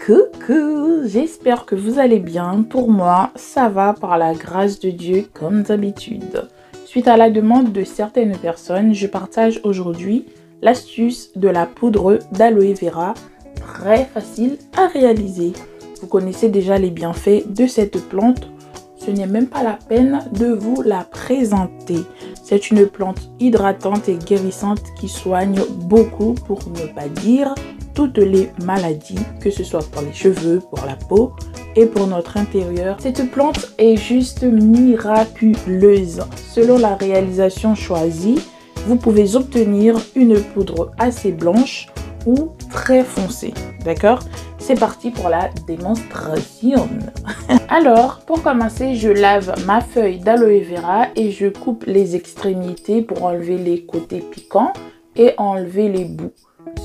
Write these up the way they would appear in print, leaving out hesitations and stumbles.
Coucou, j'espère que vous allez bien. Pour moi, ça va par la grâce de Dieu comme d'habitude. Suite à la demande de certaines personnes, je partage aujourd'hui l'astuce de la poudre d'aloe vera, très facile à réaliser. Vous connaissez déjà les bienfaits de cette plante, ce n'est même pas la peine de vous la présenter. C'est une plante hydratante et guérissante qui soigne beaucoup, pour ne pas dire toutes les maladies, que ce soit pour les cheveux, pour la peau et pour notre intérieur. Cette plante est juste miraculeuse. Selon la réalisation choisie, vous pouvez obtenir une poudre assez blanche ou très foncée. D'accord? C'est parti pour la démonstration. Alors, pour commencer, je lave ma feuille d'aloe vera et je coupe les extrémités pour enlever les côtés piquants et enlever les bouts.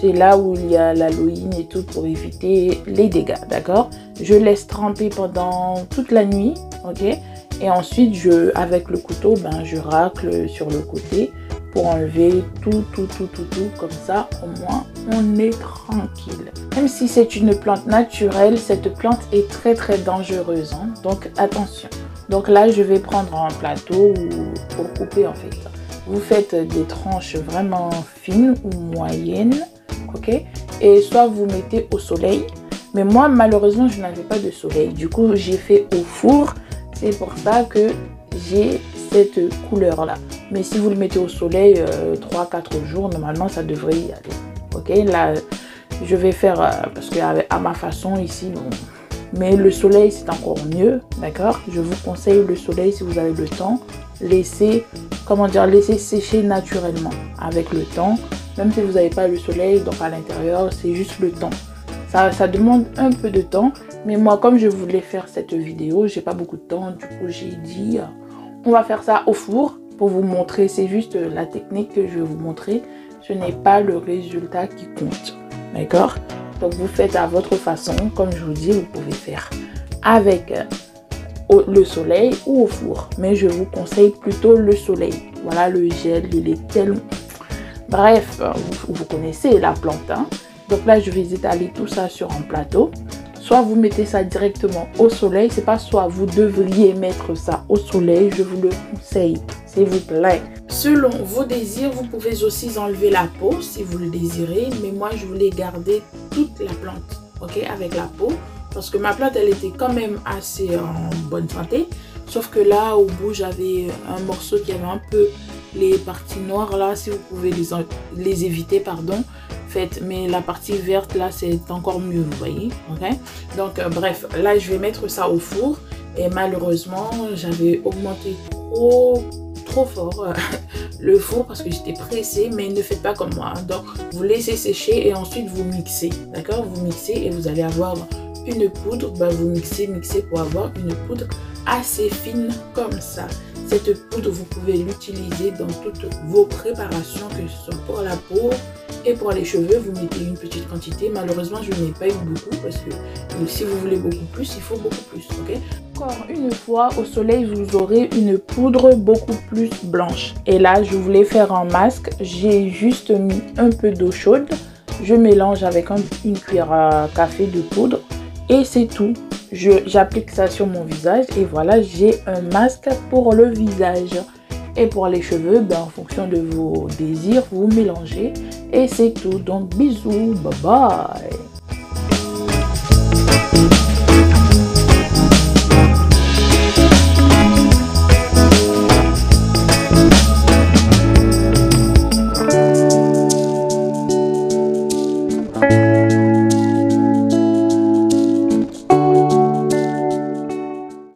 C'est là où il y a l'aloïne et tout pour éviter les dégâts, d'accord? Je laisse tremper pendant toute la nuit, ok? Et ensuite, avec le couteau, je racle sur le côté pour enlever tout, comme ça, au moins, on est tranquille. Même si c'est une plante naturelle, cette plante est très dangereuse, hein? Donc, attention. Donc là, je vais prendre un plateau pour couper, en fait. Vous faites des tranches vraiment fines ou moyennes, ok? Et soit vous mettez au soleil. Mais moi, malheureusement, je n'avais pas de soleil. Du coup, j'ai fait au four. C'est pour ça que j'ai cette couleur-là. Mais si vous le mettez au soleil 3-4 jours, normalement, ça devrait y aller. Ok? Là, je vais faire, parce qu'à ma façon ici, bon. Mais le soleil, c'est encore mieux, d'accord? Je vous conseille le soleil si vous avez le temps. Laissez sécher naturellement avec le temps. Même si vous n'avez pas le soleil, donc à l'intérieur, c'est juste le temps. Ça demande un peu de temps. Mais moi, comme je voulais faire cette vidéo, j'ai pas beaucoup de temps. Du coup, j'ai dit, on va faire ça au four pour vous montrer. C'est juste la technique que je vais vous montrer. Ce n'est pas le résultat qui compte. D'accord? Donc, vous faites à votre façon. Comme je vous dis, vous pouvez faire avec le soleil ou au four. Mais je vous conseille plutôt le soleil. Voilà, le gel, il est tellement... Bref, vous connaissez la plante, hein? Donc là, je vais étaler tout ça sur un plateau. Soit vous mettez ça directement au soleil. C'est pas soit vous devriez mettre ça au soleil. Je vous le conseille, s'il vous plaît. Selon vos désirs, vous pouvez aussi enlever la peau si vous le désirez. Mais moi, je voulais garder toute la plante, ok, avec la peau. Parce que ma plante, elle était quand même assez en bonne santé. Sauf que là, au bout, j'avais un morceau qui avait un peu les parties noires. Là, si vous pouvez les éviter, pardon, faites. Mais la partie verte, là, c'est encore mieux, vous voyez. Ok? Donc, bref, là, je vais mettre ça au four. Et malheureusement, j'avais augmenté trop fort le four parce que j'étais pressée. Mais ne faites pas comme moi. Donc, vous laissez sécher et ensuite, vous mixez. D'accord? Vous mixez et vous allez avoir une poudre. Vous mixez pour avoir une poudre assez fine comme ça. Cette poudre, vous pouvez l'utiliser dans toutes vos préparations, que ce soit pour la peau et pour les cheveux. Vous mettez une petite quantité. Malheureusement, je n'ai pas eu beaucoup parce que si vous voulez beaucoup plus, il faut beaucoup plus. Ok? Encore une fois, au soleil, vous aurez une poudre beaucoup plus blanche. Et là, je voulais faire un masque. J'ai juste mis un peu d'eau chaude. Je mélange avec une cuillère à café de poudre. Et c'est tout. J'applique ça sur mon visage et voilà, j'ai un masque pour le visage. Et pour les cheveux, en fonction de vos désirs, vous mélangez et c'est tout. Donc bisous, bye bye.